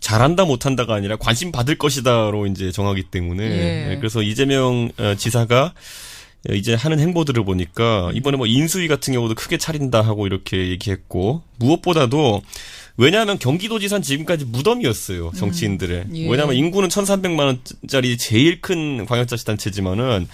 잘한다 못한다가 아니라 관심 받을 것이다로 이제 정하기 때문에 예. 그래서 이재명 지사가 이제 하는 행보들을 보니까 이번에 뭐 인수위 같은 경우도 크게 차린다 하고 이렇게 얘기했고 무엇보다도 왜냐하면 경기도지사는 지금까지 무덤이었어요. 정치인들의. 예. 왜냐하면 인구는 1,300만 원짜리 제일 큰 광역자치단체지만은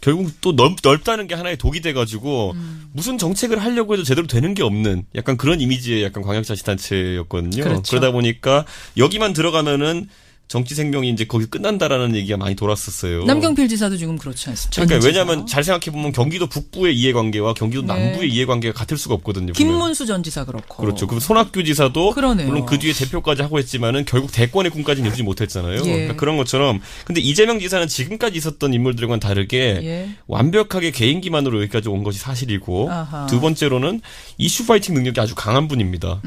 결국 또 넓다는 게 하나의 독이 돼가지고 무슨 정책을 하려고 해도 제대로 되는 게 없는 약간 그런 이미지의 약간 광역자치단체였거든요. 그렇죠. 그러다 보니까 여기만 들어가면은 정치 생명이 이제 거기 끝난다라는 얘기가 많이 돌았었어요. 남경필 지사도 지금 그렇지 않습니까? 그러니까 왜냐하면 잘 생각해 보면 경기도 북부의 이해관계와 경기도 남부의 이해관계가 같을 수가 없거든요. 김문수 전 지사 그렇고. 그렇죠. 그럼 손학규 지사도 그러네요. 물론 그 뒤에 대표까지 하고 했지만은 결국 대권의 꿈까지는 이루지 못했잖아요. 예. 그러니까 그런 것처럼 근데 이재명 지사는 지금까지 있었던 인물들과는 다르게 예. 완벽하게 개인기만으로 여기까지 온 것이 사실이고 아하. 두 번째로는 이슈 파이팅 능력이 아주 강한 분입니다.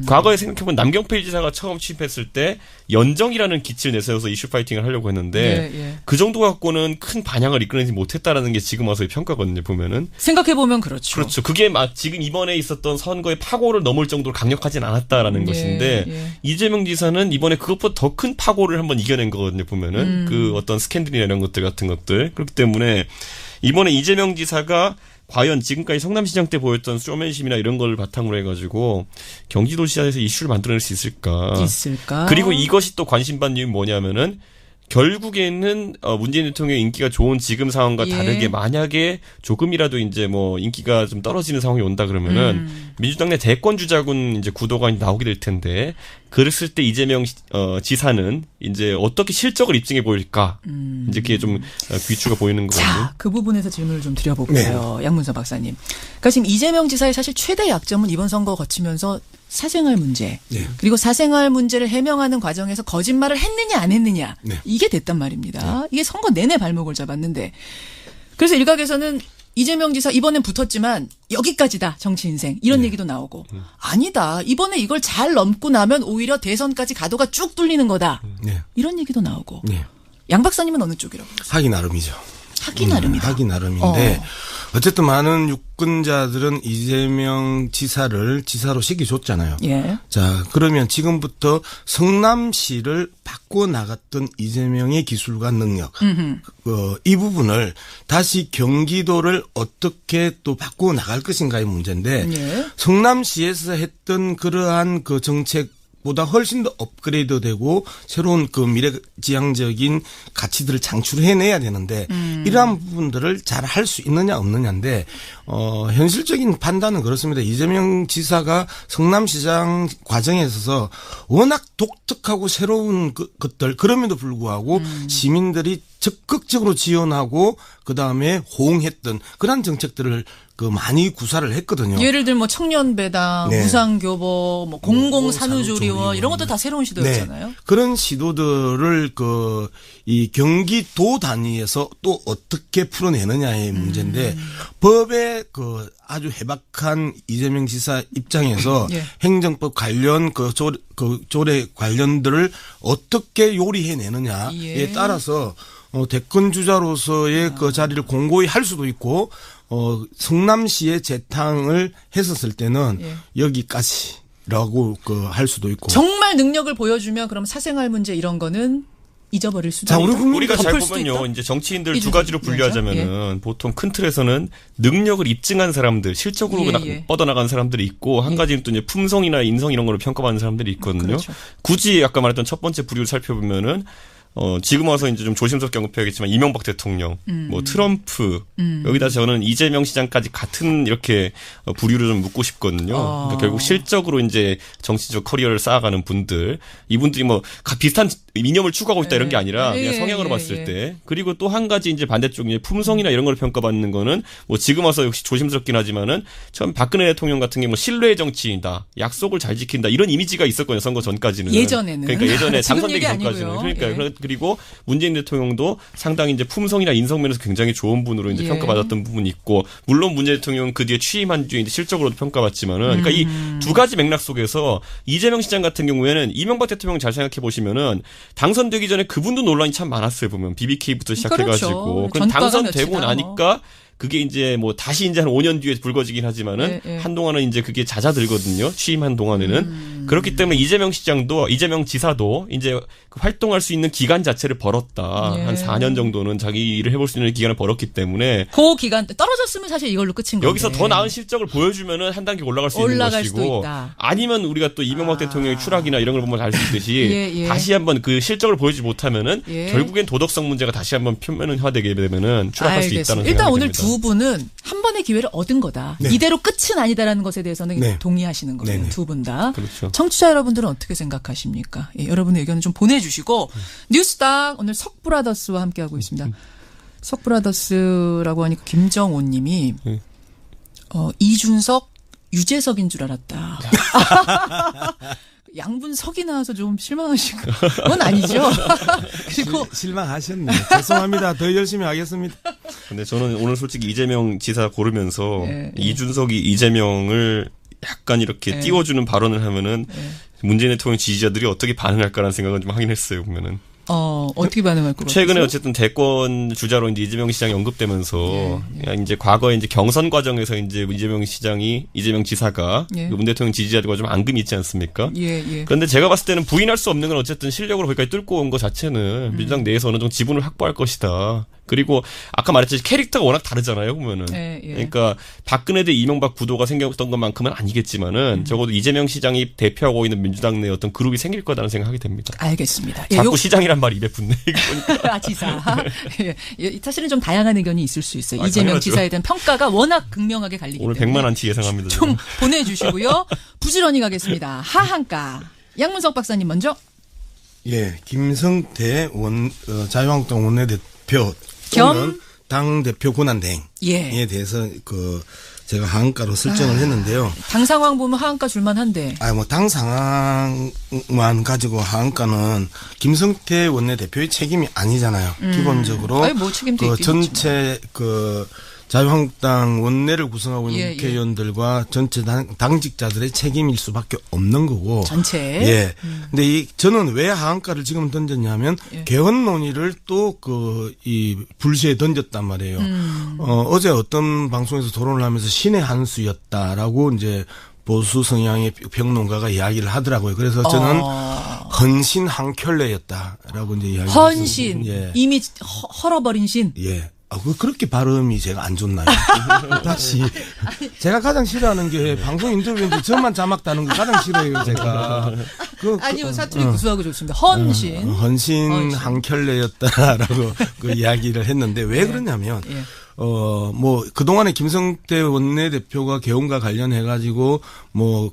과거에 생각해보면 남경필 지사가 처음 취임했을 때 연정이라는 기치를 내세워서 이슈 파이팅을 하려고 했는데 예. 그 정도 갖고는 큰 반향을 이끌어내지 못했다라는 게 지금 와서의 평가거든요. 보면은. 생각해보면 그렇죠. 그렇죠. 그게 막 지금 이번에 있었던 선거의 파고를 넘을 정도로 강력하진 않았다라는 것인데 이재명 지사는 이번에 그것보다 더 큰 파고를 한번 이겨낸 거거든요. 보면은 그 어떤 스캔들이나 이런 것들 같은 것들 그렇기 때문에 이번에 이재명 지사가 과연 지금까지 성남시장 때 보였던 쇼맨십이나 이런 걸 바탕으로 해가지고 경기도지사에서 이슈를 만들어낼 수 있을까? 그리고 이것이 또 관심받는 이유는 뭐냐면은 결국에는 문재인 대통령의 인기가 좋은 지금 상황과 다르게 만약에 조금이라도 이제 뭐 인기가 좀 떨어지는 상황이 온다 그러면은 민주당 내 대권 주자군 이제 구도가 나오게 될 텐데 그랬을 때 이재명 지사는 이제 어떻게 실적을 입증해 보일까? 이제 그게 좀 귀추가 보이는 거거든요. 자, 그 부분에서 질문을 좀 드려볼게요. 양문서 박사님. 그러니까 지금 이재명 지사의 사실 최대 약점은 이번 선거 거치면서 사생활 문제 그리고 사생활 문제를 해명하는 과정에서 거짓말을 했느냐 안 했느냐 이게 됐단 말입니다. 이게 선거 내내 발목을 잡았는데 그래서 일각에서는 이재명 지사 이번엔 붙었지만 여기까지다 정치 인생 이런 얘기도 나오고 아니다 이번에 이걸 잘 넘고 나면 오히려 대선까지 가도가 쭉 뚫리는 거다 이런 얘기도 나오고 양 박사님은 어느 쪽이라고 보세요? 하기 나름이죠. 하기 나름이다. 하기 나름인데 어쨌든 많은 유권자들은 이재명 지사를 지사로 시켜줬잖아요. 자, 그러면 지금부터 성남시를 바꿔 나갔던 이재명의 기술과 능력, 이 부분을 다시 경기도를 어떻게 또 바꾸어 나갈 것인가의 문제인데 성남시에서 했던 그러한 그 정책 보다 훨씬 더 업그레이드되고 새로운 그 미래지향적인 가치들을 창출해내야 되는데 이러한 부분들을 잘 할 수 있느냐 없느냐인데 현실적인 판단은 그렇습니다. 이재명 지사가 성남시장 과정에 있어서 워낙 독특하고 새로운 것들 그럼에도 불구하고 시민들이 적극적으로 지원하고 그다음에 호응했던 그런 정책들을 그 많이 구사를 했거든요. 예를 들면 뭐 청년배당, 무상교보, 뭐 공공산후조리원 이런 것도 다 새로운 시도였잖아요. 그런 시도들을 이 경기도 단위에서 또 어떻게 풀어내느냐의 문제인데 법의 아주 해박한 이재명 지사 입장에서 행정법 관련 조례 관련들을 어떻게 요리해내느냐에 따라서 대권 주자로서의 그 자리를 공고히 할 수도 있고 성남시에 재탕을 했었을 때는 여기까지라고 할 수도 있고 정말 능력을 보여주면 그럼 사생활 문제 이런 거는 잊어버릴 수도 있다. 우리가 잘 보면요. 이제 정치인들 두 가지로 분류하자면은 보통 큰 틀에서는 능력을 입증한 사람들, 실적으로 뻗어나간 사람들이 있고 한 가지는 또 이제 품성이나 인성 이런 걸로 평가받는 사람들이 있거든요. 굳이 아까 말했던 첫 번째 부류를 살펴보면은 지금 와서 이제 좀 조심스럽게 언급해야겠지만 이명박 대통령, 뭐 트럼프, 여기다 저는 이재명 시장까지 같은 이렇게 부류를 좀 묻고 싶거든요. 그러니까 결국 실적으로 이제 정치적 커리어를 쌓아가는 분들, 이분들이 뭐 비슷한 이념을 추구하고 있다 이런 게 아니라 그냥 성향으로 봤을 때. 그리고 또 한 가지 이제 반대쪽 이제 품성이나 이런 걸 평가받는 거는 뭐 지금 와서 역시 조심스럽긴 하지만은 처음 박근혜 대통령 같은 게 뭐 신뢰의 정치인이다, 약속을 잘 지킨다 이런 이미지가 있었거든요. 선거 전까지는. 예전에는. 그러니까 예전에 당선되기 전까지는. 그러니까 그리고 문재인 대통령도 상당히 이제 품성이나 인성 면에서 굉장히 좋은 분으로 이제 평가받았던 부분이 있고 물론 문재인 대통령은 그 뒤에 취임한 뒤에 이제 실적으로도 평가받지만은 그러니까 이 두 가지 맥락 속에서 이재명 시장 같은 경우에는 이명박 대통령 잘 생각해 보시면은 당선되기 전에 그분도 논란이 참 많았어요. 보면 BBK부터 시작해가지고 그렇죠. 당선되고 나니까 그게 이제 뭐 다시 이제 한 5년 뒤에 불거지긴 하지만은 한동안은 이제 그게 잦아들거든요. 취임한 동안에는. 그렇기 때문에 이재명 지사도 이제 활동할 수 있는 기간 자체를 벌었다. 한 4년 정도는 자기 일을 해볼 수 있는 기간을 벌었기 때문에. 그 기간 떨어졌으면 사실 이걸로 끝인 건데. 여기서 더 나은 실적을 보여주면은 한 단계 올라갈 수 있는 것이고. 아니면 우리가 또 이명박 대통령의 추락이나 이런 걸 보면 알 수 있듯이 다시 한번 그 실적을 보여주지 못하면은 결국엔 도덕성 문제가 다시 한번 표면화되게 되면은 추락할 수 있다는 생각이 일단 오늘 됩니다. 두 분은 한 번의 기회를 얻은 거다. 네. 이대로 끝은 아니다라는 것에 대해서는 네. 동의하시는 거예요. 네네. 두 분 다. 그렇죠. 청취자 여러분들은 어떻게 생각하십니까? 여러분의 의견을 좀 보내주시고 뉴스닥 오늘 석브라더스와 함께하고 있습니다. 석브라더스라고 하니까 김정온 님이 이준석 유재석인 줄 알았다. 양분 석이 나와서 좀 실망하신 건 아니죠? 그리고 실망하셨네. 죄송합니다. 더 열심히 하겠습니다. 근데 저는 오늘 솔직히 이재명 지사 고르면서 이준석이 이재명을 약간 이렇게 띄워주는 발언을 하면은 문재인 대통령 지지자들이 어떻게 반응할까라는 생각은 좀 하긴 했어요, 보면은. 어떻게 반응할 것 같아요? 최근에 어쨌든 대권 주자로 이제 이재명 시장이 언급되면서 이제 과거에 이제 경선 과정에서 이제 이재명 지사가 문 대통령 지지자들과 좀 앙금이 있지 않습니까? 그런데 제가 봤을 때는 부인할 수 없는 건 어쨌든 실력으로 거기까지 뚫고 온 것 자체는 민주당 내에서 어느 정도 지분을 확보할 것이다. 그리고 아까 말했듯이 캐릭터가 워낙 다르잖아요, 보면은. 그러니까 박근혜 대 이명박 구도가 생겼던 것만큼은 아니겠지만은 적어도 이재명 시장이 대표하고 있는 민주당 내 어떤 그룹이 생길 거라는 생각이 됩니다. 알겠습니다. 자꾸 시장이란 말이 입에 붙네. 지사. 사실은 좀 다양한 의견이 있을 수 있어요. 이재명 당연하죠. 지사에 대한 평가가 워낙 극명하게 갈리기 오늘 때문에. 100만 안티 예상합니다. 좀 보내주시고요. 부지런히 가겠습니다. 하한가. 양문석 박사님 먼저. 김성태 자유한국당 원내대표 또는 당대표 권한대행에 대해서 제가 하한가로 설정을 했는데요. 당 상황 보면 하한가 줄만한데. 당 상황만 가지고 하한가는 김성태 원내대표의 책임이 아니잖아요. 기본적으로 책임도 전체 자유한국당 원내를 구성하고 있는 국회의원들과 전체 당직자들의 책임일 수밖에 없는 거고. 전체. 근데 저는 왜 하한가를 지금 던졌냐면 개헌 논의를 또 이 불시에 던졌단 말이에요. 어제 어떤 방송에서 토론을 하면서 신의 한 수였다라고 이제 보수 성향의 평론가가 이야기를 하더라고요. 그래서 저는 헌신 한 켤레였다라고 이제 이야기를 헌신. 이미 헐어버린 신. 그렇게 발음이 제가 안 좋나요? 다시. 제가 가장 싫어하는 게 방송 인터뷰인데 저만 자막 다는 거 가장 싫어해요, 제가. 아니요, 사투리 구수하고 좋습니다. 헌신. 헌신 한 켤레였다라고 이야기를 했는데 왜 그러냐면, 그동안에 김성태 원내대표가 개헌과 관련해가지고,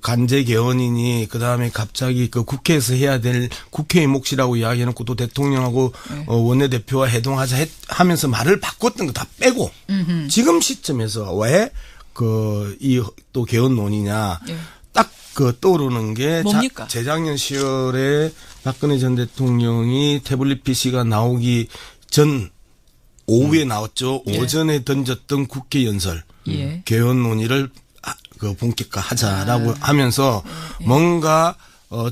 간제 개헌이니, 그 다음에 갑자기 국회에서 해야 될 국회의 몫이라고 이야기해놓고 또 대통령하고, 원내대표와 회동하자 하면서 말을 바꿨던 거 다 빼고, 지금 시점에서 왜, 또 개헌 논의냐, 딱 떠오르는 게, 뭡니까? 재작년 10월에 박근혜 전 대통령이 태블릿 PC가 나오기 전, 오후에 나왔죠. 오전에 던졌던 국회 연설. 개헌 논의를 본격화하자라고 하면서 뭔가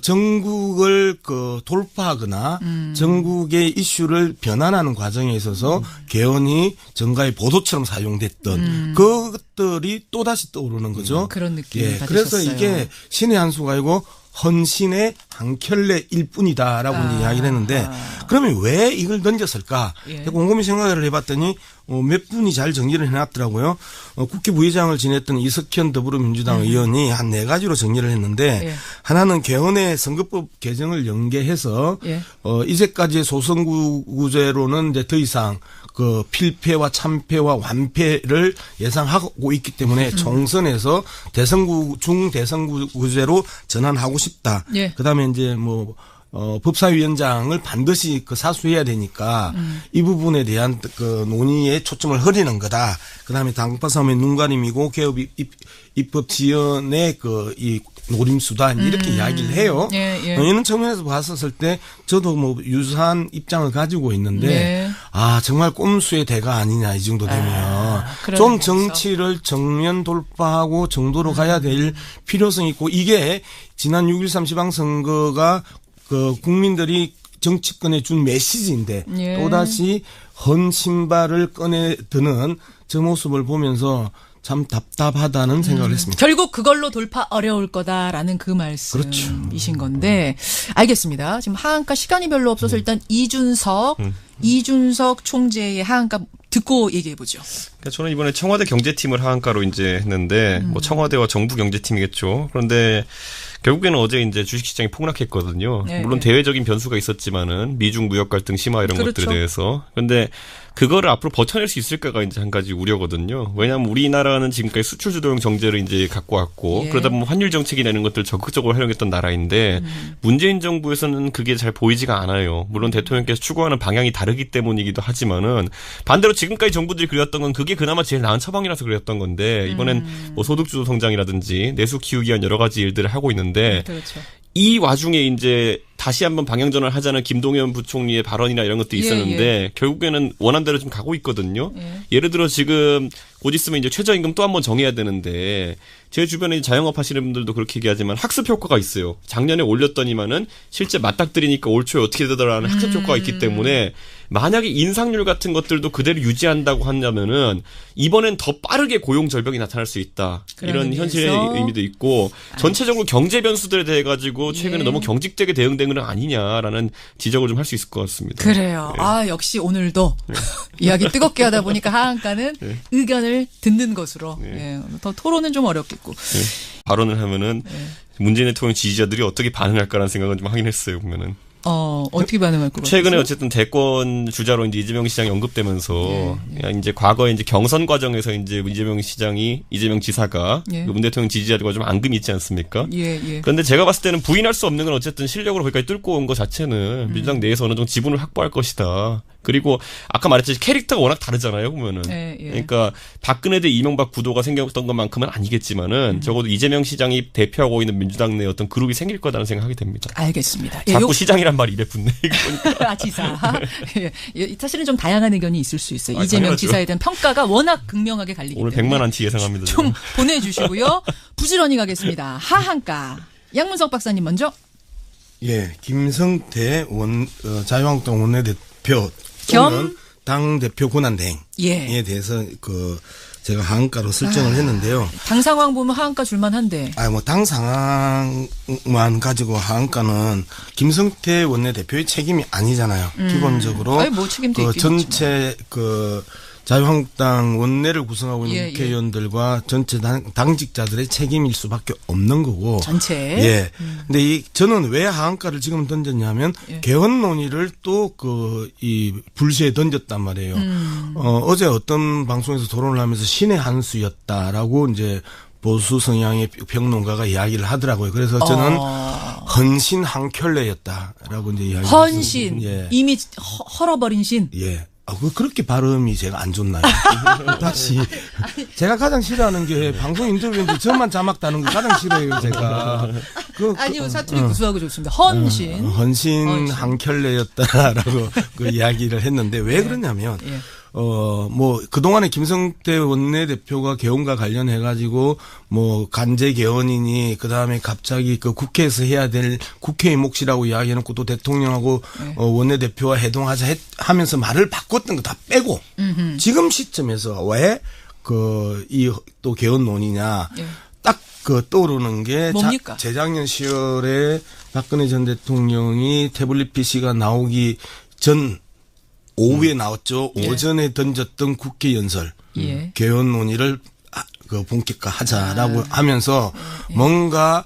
전국을 돌파하거나 전국의 이슈를 변환하는 과정에 있어서 개헌이 정가의 보도처럼 사용됐던 그것들이 또다시 떠오르는 거죠. 그런 느낌이 받으셨어요. 그래서 이게 신의 한 수가 아니고 헌신의 한 켤레일 뿐이다라고 이야기를 했는데 그러면 왜 이걸 던졌을까? 곰곰이 생각을 해봤더니 몇 분이 잘 정리를 해놨더라고요. 국회 부의장을 지냈던 이석현 더불어민주당 의원이 한 4가지로 정리를 했는데 하나는 개헌의 선거법 개정을 연계해서 이제까지의 소선구제로는 이제 더 이상 필패와 참패와 완패를 예상하고 있기 때문에 총선에서 중대선구제로 전환하고 싶다. 그다음에 이제 법사위원장을 반드시 사수해야 되니까 이 부분에 대한 논의에 초점을 흐리는 거다. 그다음에 당파싸움의 눈가림이고 개업 입법 지연의 이 노림수다 이렇게 이야기를 해요. 이런 측면에서 봤었을 때 저도 유사한 입장을 가지고 있는데 정말 꼼수의 대가 아니냐 이 정도 되면 좀 정치를 정면 돌파하고 정도로 가야 될 필요성이 있고 이게 지난 6.13 지방선거가 국민들이 정치권에 준 메시지인데 또다시 헌 신발을 꺼내 드는 저 모습을 보면서 참 답답하다는 생각을 했습니다. 결국 그걸로 돌파 어려울 거다라는 그 말씀이신 그렇죠. 건데 알겠습니다. 지금 하한가 시간이 별로 없어서 일단 이준석 총재의 하한가 듣고 얘기해 보죠. 그러니까 저는 이번에 청와대 경제팀을 하한가로 이제 했는데 뭐 청와대와 정부 경제팀이겠죠. 그런데 결국에는 어제 이제 주식시장이 폭락했거든요. 네, 물론 네. 대외적인 변수가 있었지만은 미중 무역 갈등 심화 이런 그렇죠. 것들에 대해서. 그런데 그거를 앞으로 버텨낼 수 있을까가 이제 한 가지 우려거든요. 왜냐하면 우리나라는 지금까지 수출 주도형 정제를 이제 갖고 왔고 예. 그러다 보면 환율 정책이나 이런 것들 적극적으로 활용했던 나라인데 문재인 정부에서는 그게 잘 보이지가 않아요. 물론 대통령께서 추구하는 방향이 다르기 때문이기도 하지만은 반대로 지금까지 정부들이 그렸던 건 그게 그나마 제일 나은 처방이라서 그랬던 건데 이번엔 뭐 소득주도 성장이라든지 내수 키우기 위한 여러 가지 일들을 하고 있는데 그렇죠. 이 와중에 이제 다시 한번 방향전환을 하자는 김동연 부총리의 발언이나 이런 것도 있었는데 결국에는 원한대로 좀 가고 있거든요. 예를 들어 지금 곧 있으면 이제 최저임금 또 한번 정해야 되는데 제 주변에 자영업 하시는 분들도 그렇게 얘기하지만 학습 효과가 있어요. 작년에 올렸더니만은 실제 맞닥뜨리니까 올 초에 어떻게 되더라는 학습 효과가 있기 때문에 만약에 인상률 같은 것들도 그대로 유지한다고 한다면은 이번엔 더 빠르게 고용 절벽이 나타날 수 있다. 이런 현실의 의미도 있고 전체적으로 경제 변수들에 대해 가지고 최근에 너무 경직되게 대응된 건 아니냐라는 지적을 좀 할 수 있을 것 같습니다. 그래요. 네. 아 역시 오늘도 이야기 뜨겁게 하다 보니까 하한가는 의견을 듣는 것으로 더 토론은 좀 어렵겠고 발언을 하면은 문재인 대통령 지지자들이 어떻게 반응할까라는 생각은 좀 하긴 했어요. 보면은. 어떻게 반응할 것 같아요? 최근에 어쨌든 대권 주자로 이제 이재명 시장이 언급되면서 이제 과거에 이제 경선 과정에서 이제 이재명 지사가 문 대통령 지지자들과 좀 앙금이 있지 않습니까? 그런데 제가 봤을 때는 부인할 수 없는 건 어쨌든 실력으로 거기까지 뚫고 온 것 자체는 민주당 내에서 어느 정도 지분을 확보할 것이다. 그리고 아까 말했듯이 캐릭터가 워낙 다르잖아요, 보면은. 그러니까 박근혜 대 이명박 구도가 생겼던 것만큼은 아니겠지만은 적어도 이재명 시장이 대표하고 있는 민주당 내 어떤 그룹이 생길 거라는 생각하게 됩니다. 알겠습니다. 자꾸 시장이란 말이 입에 붙네. 아, 지사. 사실은 좀 다양한 의견이 있을 수 있어요. 이재명 당연하죠. 지사에 대한 평가가 워낙 극명하게 갈리기 오늘 때문에. 100만 안티 예상합니다. 좀 보내주시고요. 부지런히 가겠습니다. 하한가. 양문석 박사님 먼저. 예, 김성태 자유한국당 원내대표 또는 당 대표 권한대행에 대해서 제가 하한가로 설정을 했는데요. 당 상황 보면 하한가 줄만한데. 당 상황만 가지고 하한가는 김성태 원내대표의 책임이 아니잖아요. 기본적으로 뭐 책임도 있긴 전체 자유한국당 원내를 구성하고 있는 국회의원들과 전체 당직자들의 책임일 수밖에 없는 거고. 전체. 근데 저는 왜 하한가를 지금 던졌냐면 개헌 논의를 또 이 불시에 던졌단 말이에요. 어제 어떤 방송에서 토론을 하면서 신의 한 수였다라고 이제 보수 성향의 평론가가 이야기를 하더라고요. 그래서 저는 헌신 한 켤레였다라고 이제 이야기를 헌신. 이미 헐어버린 신. 그렇게 발음이 제가 안 좋나요? 다시. 제가 가장 싫어하는 게 방송 인터뷰인데 저만 자막 다는 거 가장 싫어해요, 제가. 아니요, 사투리 구수하고 좋습니다. 헌신. 헌신 한 켤레였다라고 이야기를 했는데 왜 그러냐면, 그동안에 김성태 원내대표가 개헌과 관련해가지고, 간제 개헌이니, 그 다음에 갑자기 국회에서 해야 될 국회의 몫이라고 이야기해놓고 또 대통령하고 원내대표와 회동하자 하면서 말을 바꿨던 거 다 빼고, 지금 시점에서 왜, 또 개헌 논의냐, 딱 떠오르는 게, 뭡니까? 재작년 10월에 박근혜 전 대통령이 태블릿 PC가 나오기 전, 오후에 나왔죠. 오전에 던졌던 국회 연설. 개헌 논의를 본격화하자라고 하면서 뭔가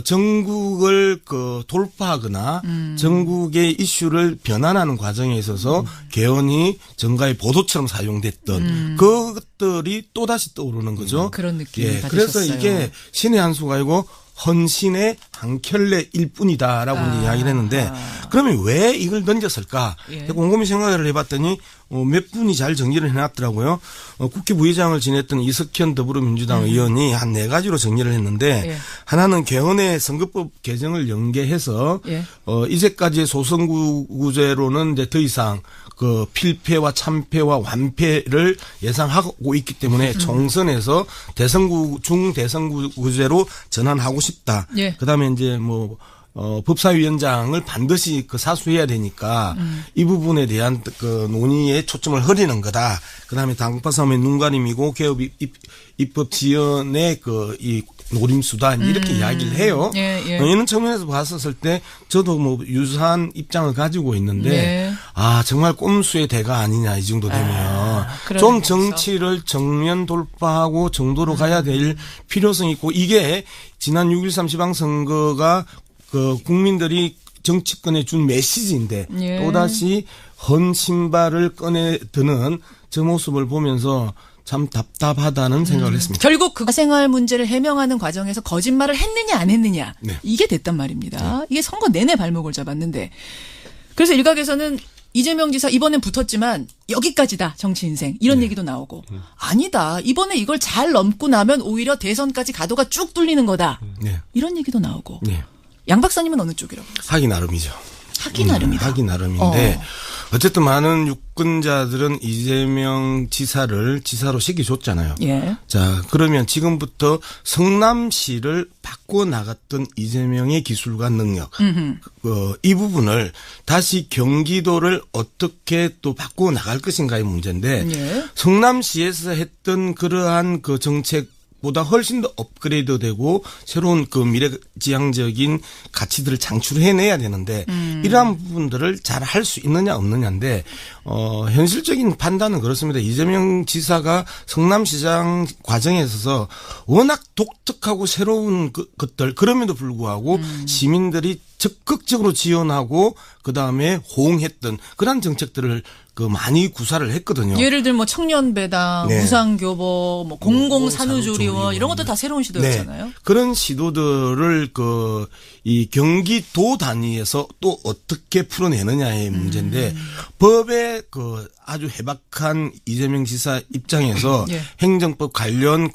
전국을 돌파하거나 전국의 이슈를 변환하는 과정에 있어서 개헌이 정가의 보도처럼 사용됐던 그것들이 또다시 떠오르는 거죠. 그런 느낌이 받으셨어요. 그래서 이게 신의 한 수가 아니고 헌신의 한 켤레일 뿐이다라고 이야기를 했는데 그러면 왜 이걸 던졌을까? 곰곰이 생각을 해봤더니 몇 분이 잘 정리를 해놨더라고요. 국회 부의장을 지냈던 이석현 더불어민주당 의원이 한 4가지로 정리를 했는데 하나는 개헌의 선거법 개정을 연계해서 이제까지의 소선구제로는 이제 더 이상 필패와 참패와 완패를 예상하고 있기 때문에 총선에서 중대선구제로 전환하고 싶다. 그다음에 이제 법사위원장을 반드시 사수해야 되니까 이 부분에 대한 논의에 초점을 흐리는 거다. 그다음에 당파싸움의 눈가림이고 개업 입법 지연의 이 노림수다 이렇게 이야기를 해요. 이런 측면에서 봤었을 때 저도 유사한 입장을 가지고 있는데 정말 꼼수의 대가 아니냐 이 정도 되면 좀 정치를 정면 돌파하고 정도로 가야 될 필요성이 있고 이게 지난 6.13 지방선거가 국민들이 정치권에 준 메시지인데 또다시 헌 신발을 꺼내 드는 저 모습을 보면서 참 답답하다는 생각을 했습니다. 결국 그 사생활 문제를 해명하는 과정에서 거짓말을 했느냐 안 했느냐 이게 됐단 말입니다. 이게 선거 내내 발목을 잡았는데 그래서 일각에서는 이재명 지사 이번엔 붙었지만 여기까지다 정치 인생 이런 얘기도 나오고 아니다 이번에 이걸 잘 넘고 나면 오히려 대선까지 가도가 쭉 뚫리는 거다 이런 얘기도 나오고 양 박사님은 어느 쪽이라고 보세요? 하기 나름이죠. 하기 나름이다. 하기 나름인데 어쨌든 많은 유권자들은 이재명 지사를 지사로 시켜줬잖아요. 자 그러면 지금부터 성남시를 바꾸어 나갔던 이재명의 기술과 능력 이 부분을 다시 경기도를 어떻게 또 바꾸어 나갈 것인가의 문제인데 성남시에서 했던 그러한 정책 보다 훨씬 더 업그레이드되고 새로운 미래지향적인 가치들을 창출해내야 되는데 이러한 부분들을 잘 할 수 있느냐 없느냐인데 현실적인 판단은 그렇습니다. 이재명 지사가 성남시장 과정에 있어서 워낙 독특하고 새로운 것들 그럼에도 불구하고 시민들이 적극적으로 지원하고 그다음에 호응했던 그런 정책들을 많이 구사를 했거든요. 예를 들면 청년배당, 무상교보, 공공산후조리원 이런 것도 다 새로운 시도였잖아요. 그런 시도들을 이 경기도 단위에서 또 어떻게 풀어내느냐의 문제인데 법의 아주 해박한 이재명 지사 입장에서 행정법 관련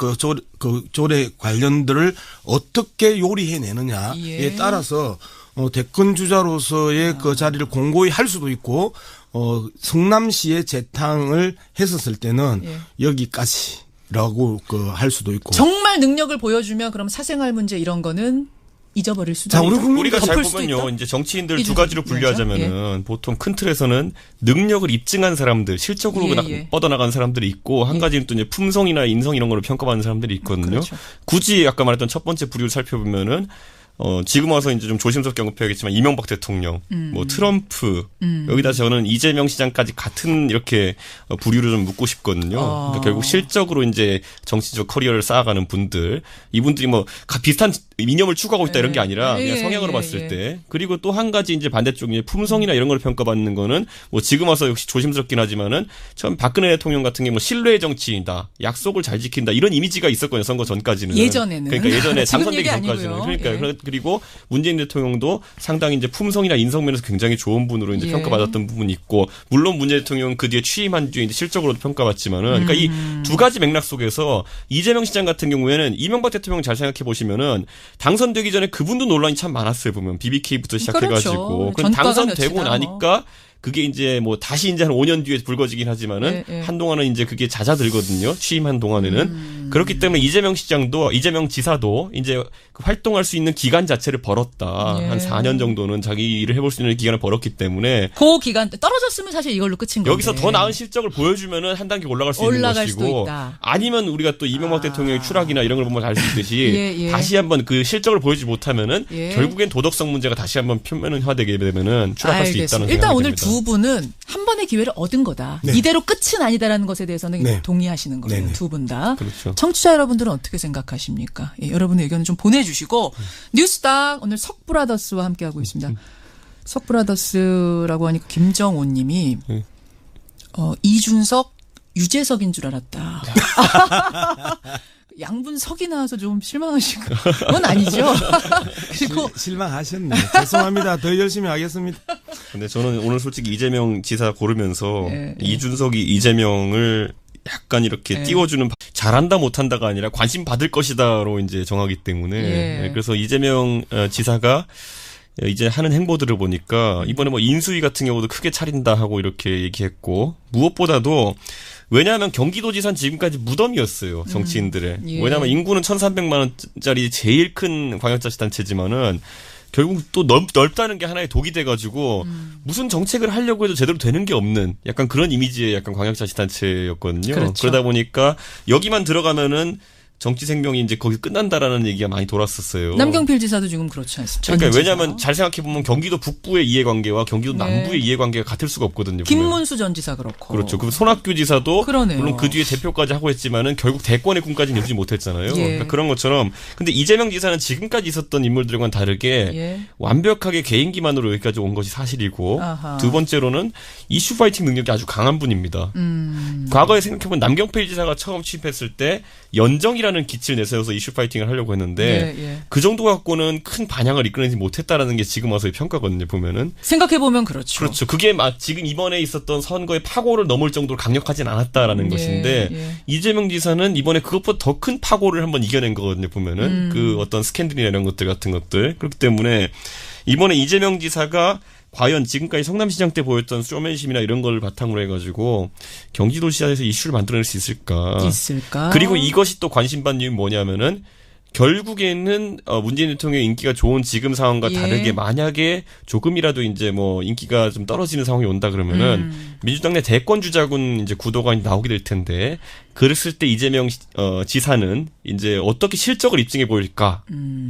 조례 관련들을 어떻게 요리해내느냐에 따라서 대권 주자로서의 자리를 공고히 할 수도 있고 성남시에 재탕을 했었을 때는 여기까지라고 할 수도 있고 정말 능력을 보여주면 그럼 사생활 문제 이런 거는 잊어버릴 수도 있다. 우리가 잘 보면요. 이제 정치인들 두 가지로 분류하자면은 보통 큰 틀에서는 능력을 입증한 사람들, 실적으로 뻗어나간 사람들이 있고 한 가지는 또 이제 품성이나 인성 이런 걸로 평가받는 사람들이 있거든요. 그렇죠. 굳이 아까 말했던 첫 번째 부류를 살펴보면은 지금 와서 이제 좀 조심스럽게 언급해야겠지만 이명박 대통령, 트럼프 여기다 저는 이재명 시장까지 같은 이렇게 부류를 좀 묻고 싶거든요. 그러니까 결국 실적으로 이제 정치적 커리어를 쌓아가는 분들, 이분들이 비슷한 이념을 추구하고 있다 이런 게 아니라 그냥 성향으로 봤을 때 그리고 또 한 가지 이제 반대쪽 이제 품성이나 이런 걸 평가받는 거는 지금 와서 역시 조심스럽긴 하지만은 처음 박근혜 대통령 같은 게 신뢰의 정치인이다, 약속을 잘 지킨다 이런 이미지가 있었거든요. 선거 전까지는. 예전에는. 그러니까 예전에 당선되기 전까지는. 그러니까 그리고 문재인 대통령도 상당히 이제 품성이나 인성 면에서 굉장히 좋은 분으로 이제 평가받았던 부분이 있고 물론 문재인 대통령은 그 뒤에 취임한 뒤에 이제 실적으로도 평가받지만은 그러니까 이 두 가지 맥락 속에서 이재명 시장 같은 경우에는 이명박 대통령 잘 생각해 보시면은 당선되기 전에 그분도 논란이 참 많았어요. 보면 BBK부터 시작해가지고 그럼 당선되고 나니까 그게 이제 다시 이제 한 5년 뒤에 불거지긴 하지만은 한동안은 이제 그게 잦아들거든요. 취임한 동안에는. 그렇기 때문에 이재명 지사도 이제 활동할 수 있는 기간 자체를 벌었다. 한 4년 정도는 자기 일을 해볼 수 있는 기간을 벌었기 때문에. 그 기간 떨어졌으면 사실 이걸로 끝인 건데. 여기서 더 나은 실적을 보여주면은 한 단계 올라갈 수 있는 것이고. 아니면 우리가 또 이명박 대통령의 추락이나 이런 걸 보면 알 수 있듯이 다시 한번 그 실적을 보여주지 못하면은 결국엔 도덕성 문제가 다시 한번 표면화되게 되면은 추락할 수 있다는 생각이 일단 오늘 듭니다. 두 분은 한 번의 기회를 얻은 거다. 이대로 끝은 아니다라는 것에 대해서는 동의하시는 거예요. 두 분 다. 그렇죠. 청취자 여러분들은 어떻게 생각하십니까? 여러분의 의견을 좀 보내주시고 뉴스닥 오늘 석브라더스와 함께하고 있습니다. 석브라더스라고 하니까 김정온 님이 이준석, 유재석인 줄 알았다. 양분 석이 나와서 좀 실망하신 건 아니죠? 그리고 실망하셨네. 죄송합니다. 더 열심히 하겠습니다. 근데 저는 오늘 솔직히 이재명 지사 고르면서 이준석이 이재명을 약간 이렇게 띄워주는 잘한다 못한다가 아니라 관심 받을 것이다로 이제 정하기 때문에 그래서 이재명 지사가 이제 하는 행보들을 보니까 이번에 인수위 같은 경우도 크게 차린다 하고 이렇게 얘기했고 무엇보다도 왜냐하면 경기도지사는 지금까지 무덤이었어요. 정치인들의. 왜냐하면 인구는 1,300만 원짜리 제일 큰 광역자치단체지만은 결국 또 넓다는 게 하나의 독이 돼가지고 무슨 정책을 하려고 해도 제대로 되는 게 없는 약간 그런 이미지의 약간 광역자치단체였거든요. 그렇죠. 그러다 보니까 여기만 들어가면은 정치 생명이 이제 거기 끝난다라는 얘기가 많이 돌았었어요. 남경필 지사도 지금 그렇지 않습니까? 그러니까 왜냐하면 잘 생각해 보면 경기도 북부의 이해관계와 경기도 남부의 이해관계가 같을 수가 없거든요. 김문수 전 지사 그렇고. 그렇죠. 그럼 손학규 지사도 그러네요. 물론 그 뒤에 대표까지 하고 했지만은 결국 대권의 꿈까지는 이루지 못했잖아요. 그러니까 그런 것처럼 근데 이재명 지사는 지금까지 있었던 인물들과는 다르게 완벽하게 개인기만으로 여기까지 온 것이 사실이고 두 번째로는 이슈 파이팅 능력이 아주 강한 분입니다. 과거에 생각해보면 남경필 지사가 처음 취임했을 때 연정이라는 기치를 내세워서 이슈 파이팅을 하려고 했는데 그 정도 갖고는 큰 반향을 이끌어내지 못했다라는 게 지금 와서의 평가거든요. 보면은 생각해보면 그렇죠. 그렇죠. 그게 지금 이번에 있었던 선거의 파고를 넘을 정도로 강력하진 않았다라는 것인데 이재명 지사는 이번에 그것보다 더 큰 파고를 한번 이겨낸 거거든요. 보면은 그 어떤 스캔들이나 이런 것들 같은 것들 그렇기 때문에 이번에 이재명 지사가 과연 지금까지 성남시장 때 보였던 쇼맨십이나 이런 걸 바탕으로 해가지고 경기도시장에서 이슈를 만들어낼 수 있을까? 그리고 이것이 또 관심받는 이유는 뭐냐면은 결국에는 문재인 대통령의 인기가 좋은 지금 상황과 다르게 만약에 조금이라도 이제 뭐 인기가 좀 떨어지는 상황이 온다 그러면은 민주당 내 대권 주자군 이제 구도가 나오게 될 텐데 그랬을 때 이재명 지사는 이제 어떻게 실적을 입증해 보일까?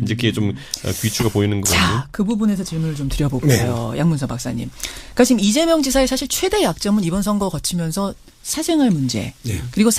이제 그게 좀 귀추가 보이는 거거든요. 자, 그 부분에서 질문을 좀 드려볼게요. 양문서 박사님. 그러니까 지금 이재명 지사의 사실 최대 약점은 이번 선거 거치면서 사생활 문제 그리고